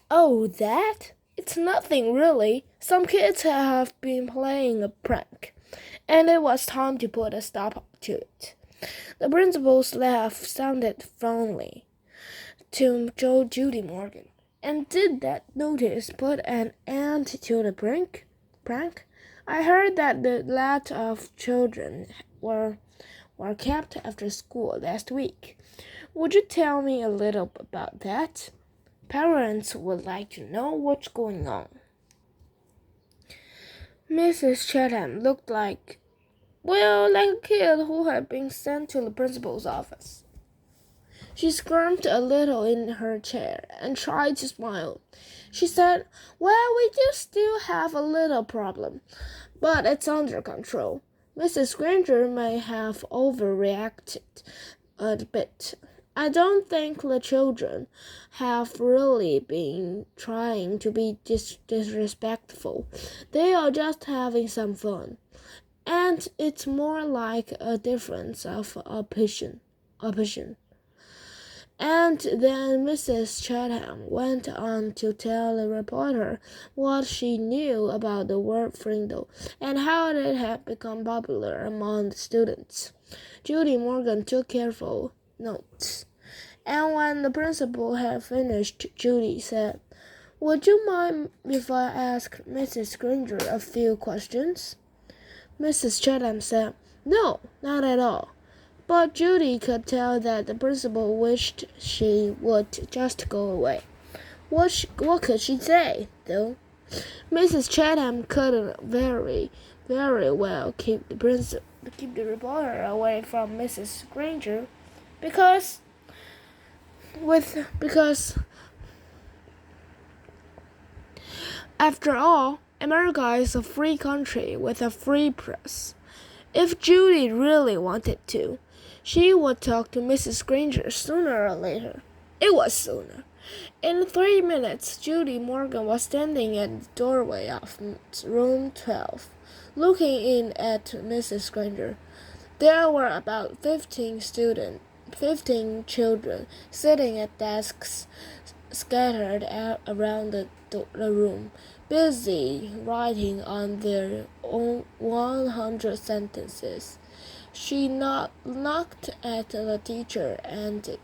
Oh, that? It's nothing really. Some kids have been playing a prank, and it was time to put a stop to it. The principal's laugh sounded friendly to Judy Morgan. And did that notice put an end to the prank? I heard that the lot of children were kept after school last week. Would you tell me a little about that? Parents would like to know what's going on. Mrs. Chatham looked like a kid who had been sent to the principal's office. She squirmed a little in her chair and tried to smile. She said, "Well, we do still have a little problem, but it's under control. Mrs. Granger may have overreacted a bit. I don't think the children have really been trying to be disrespectful. They are just having some fun. And it's more like a difference of opinion." And then Mrs. Chatham went on to tell the reporter what she knew about the word Frindle and how it had become popular among the students. Judy Morgan took careful notes, and when the principal had finished, Judy said, "Would you mind if I ask Mrs. Granger a few questions?" Mrs. Chatham said, "No, not at all." But Judy could tell that the principal wished she would just go away. What could she say, though? Mrs. Chatham couldn't very well keep the reporter away from Mrs. Granger because after all, America is a free country with a free press. If Judy really wanted to, she would talk to Mrs. Granger sooner or later. It was sooner. In 3 minutes, Judy Morgan was standing at the doorway of room 12, looking in at Mrs. Granger. There were about 15 children sitting at desks scattered around the room, busy writing on their own 100 sentences. She knocked at the teacher and the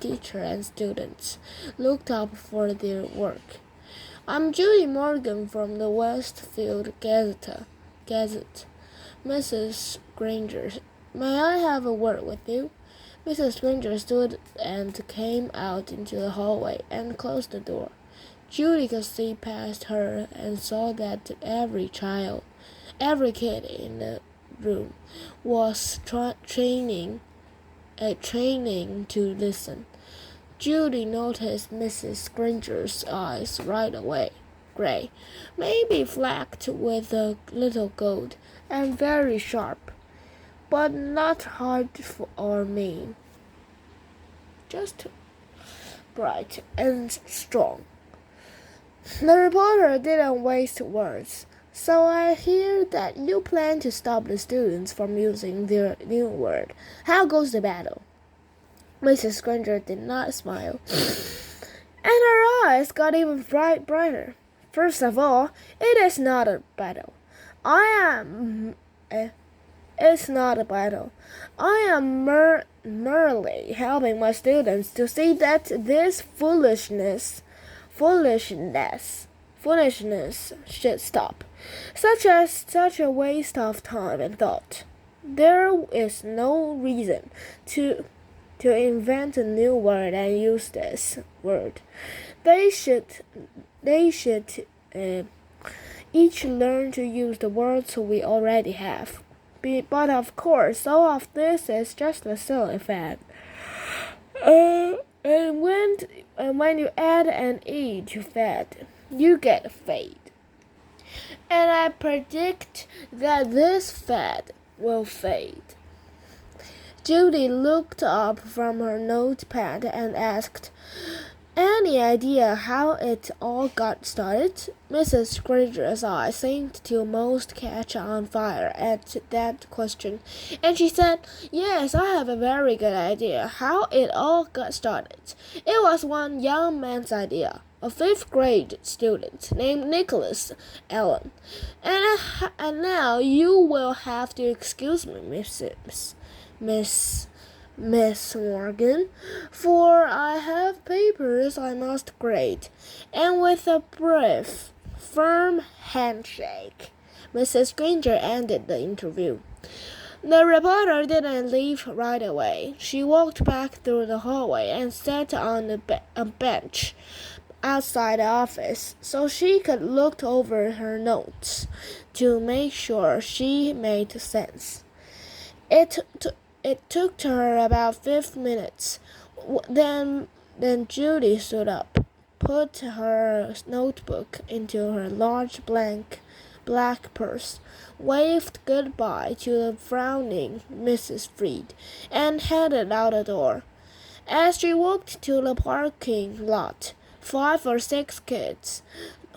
teacher and students looked up for their work. "I'm Judy Morgan from the Westfield Gazette. Mrs. Granger, may I have a word with you?" Mrs. Granger stood and came out into the hallway and closed the door. Judy could see past her and saw that every kid in the room was training to listen. Judy noticed Mrs. Granger's eyes right away. Gray, maybe flecked with a little gold, and very sharp, but not hard or mean. Just bright and strong. The reporter didn't waste words. "So I hear that you plan to stop the students from using their new word. How goes the battle?" Mrs. Granger did not smile, and her eyes got even brighter. "First of all, it is not a battle. I am It's not a battle. I am merely helping my students to see that this foolishness should stop. Such a waste of time and thought. There is no reason to invent a new word and use this word. They should each learn to use the words we already have. But of course, all of this is just a silly fad. And when you add an E to fad, you get a fade. And I predict that this fad will fade." Judy looked up from her notepad and asked, Any idea how it all got started? Mrs. Granger's eyes seemed to most catch on fire at that question, and she said, "Yes, I have a very good idea how it all got started. It was one young man's idea, a fifth-grade student named Nicholas Allen. And now you will have to excuse me, Miss Morgan, for I have papers I must grade." And with a brief, firm handshake, Mrs. Granger ended the interview. The reporter didn't leave right away. She walked back through the hallway and sat on a bench outside the office so she could look over her notes to make sure she made sense. It took her about 5 minutes. Then Judy stood up, put her notebook into her large black purse, waved goodbye to the frowning Mrs. Freed, and headed out the door. As she walked to the parking lot, 5 or 6 kids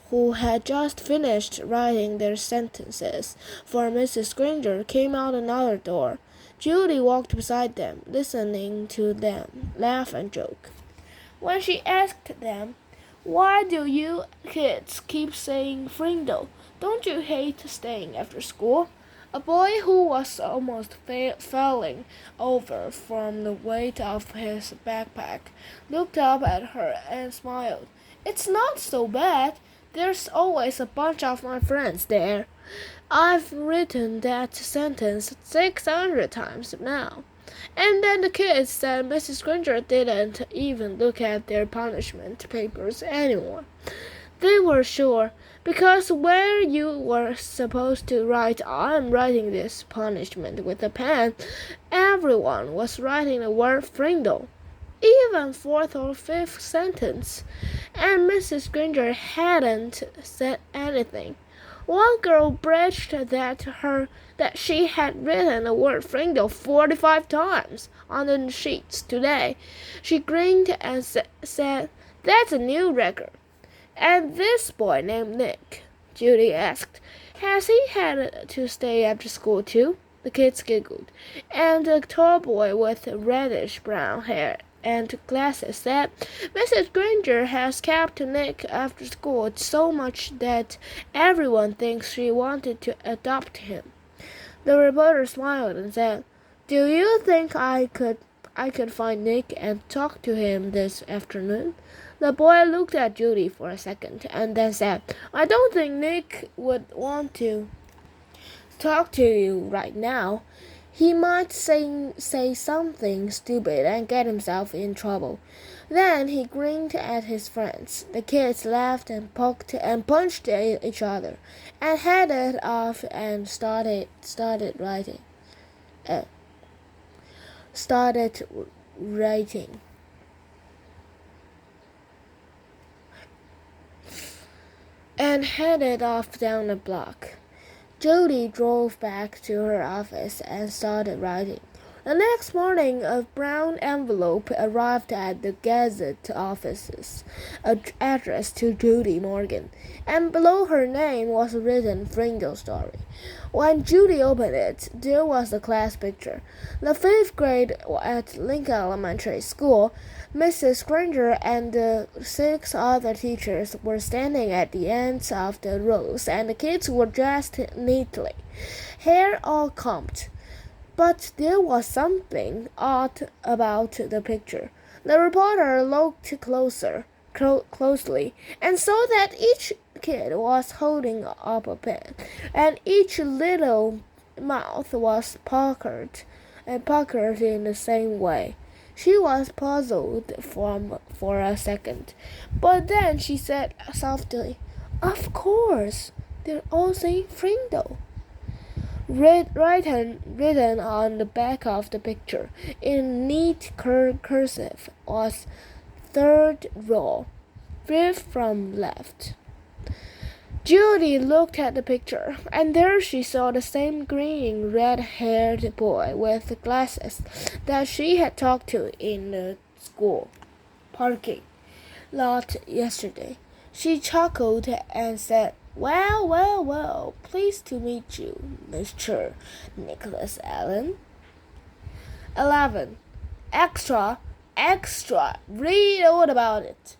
who had just finished writing their sentences for Mrs. Granger came out another door. Judy walked beside them, listening to them laugh and joke. When she asked them, "Why do you kids keep saying Frindle? Don't you hate staying after school?" A boy who was almost falling over from the weight of his backpack looked up at her and smiled. "It's not so bad. There's always a bunch of my friends there. I've written that sentence 600 times now." And then the kids said Mrs. Granger didn't even look at their punishment papers anymore. They were sure, because where you were supposed to write "I'm writing this punishment with a pen," everyone was writing the word Frindle, even 4th or 5th sentence, and Mrs. Granger hadn't said anything. One girl bragged that she had written the word Frindle 45 times on the sheets today. She grinned and said, "That's a new record." "And this boy named Nick," Judy asked, "has he had to stay after school too?" The kids giggled, and the tall boy with reddish-brown hair and glasses said, "Mrs. Granger has kept Nick after school so much that everyone thinks she wanted to adopt him." The reporter smiled and said, "Do you think I could find Nick and talk to him this afternoon?" The boy looked at Judy for a second and then said, "I don't think Nick would want to talk to you right now. He might say something stupid and get himself in trouble." Then he grinned at his friends. The kids laughed and poked and punched each other, and headed off and started writing. And headed off down the block. Judy drove back to her office and started writing. The next morning, a brown envelope arrived at the Gazette offices, addressed to Judy Morgan, and below her name was written Frindle Story. When Judy opened it, there was a class picture. The 5th grade at Lincoln Elementary School. Mrs. Granger and the 6 other teachers were standing at the ends of the rows, and the kids were dressed neatly, hair all combed. But there was something odd about the picture. The reporter looked closely, and saw that each kid was holding up a pen, and each little mouth was puckered in the same way. She was puzzled for a second, but then she said softly, "Of course, they're all saying Frindle." Written on the back of the picture in neat cursive was 3rd row, 5th from left. Judy looked at the picture, and there she saw the same grinning, red-haired boy with glasses that she had talked to in the school parking lot yesterday. She chuckled and said, "Well, well, well, pleased to meet you, Mr. Nicholas Allen." 11. Extra, extra, read all about it.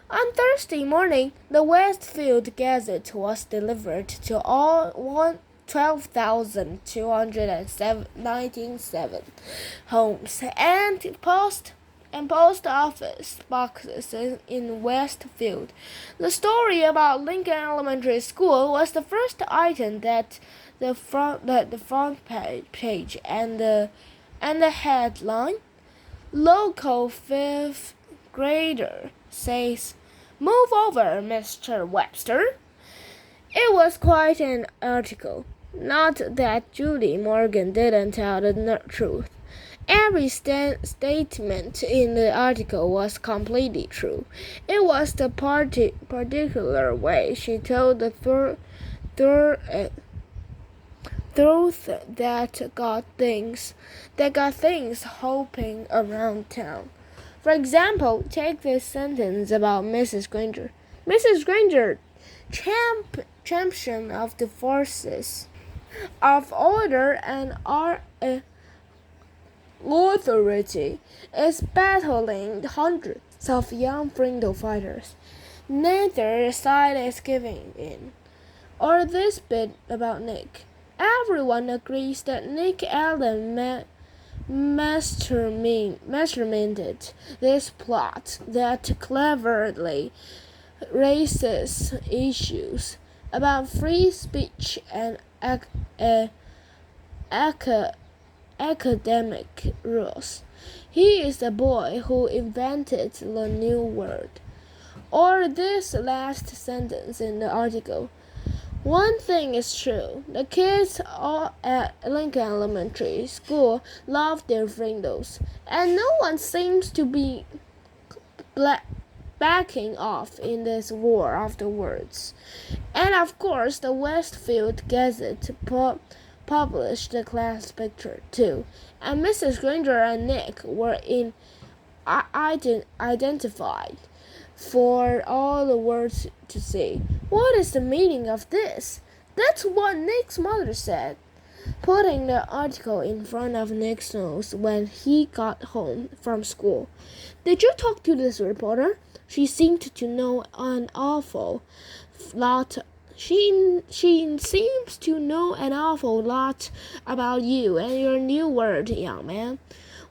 On Thursday morning, the Westfield Gazette was delivered to all 12,297 homes and post office boxes in Westfield. The story about Lincoln Elementary School was the first item that the front page and the headline. Local fifth grader says, "Move over, Mr. Webster." It was quite an article. Not that Judy Morgan didn't tell the truth. Every statement in the article was completely true. It was the particular way she told the truth that got things hopping around town. For example, take this sentence about Mrs. Granger. Mrs. Granger, champion of the forces of order and authority, is battling hundreds of young Frindle fighters. Neither side is giving in. Or this bit about Nick. Everyone agrees that Nick Allen masterminded this plot that cleverly raises issues about free speech and academic rules. He is the boy who invented the new word. Or this last sentence in the article. One thing is true. The kids all at Lincoln Elementary School love their Frindles, and no one seems to be backing off in this war of the words. And of course, the Westfield Gazette published the class picture too, and Mrs. Granger and Nick were identified for all the world to see. What is the meaning of this? That's what Nick's mother said, putting the article in front of Nick's nose when he got home from school. Did you talk to this reporter? She seemed to know an awful lot. She seems to know an awful lot about you and your new word, young man.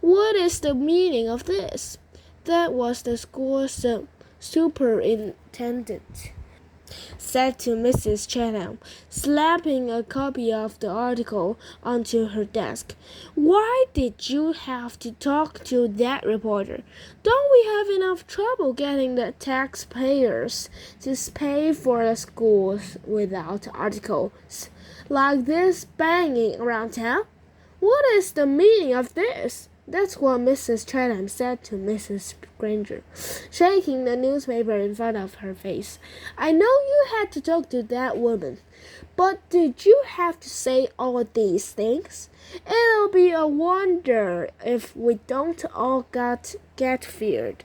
What is the meaning of this? That was the school's superintendent said to Mrs. Chatham, slapping a copy of the article onto her desk. "Why did you have to talk to that reporter? Don't we have enough trouble getting the taxpayers to pay for the schools without articles like this banging around town? What is the meaning of this?" That's what Mrs. Chatham said to Mrs. Granger, shaking the newspaper in front of her face. "I know you had to talk to that woman, but did you have to say all these things? It'll be a wonder if we don't all get feared."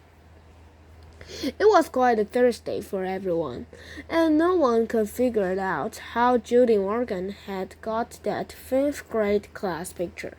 It was quite a Thursday for everyone, and no one could figure out how Judy Morgan had got that fifth grade class picture.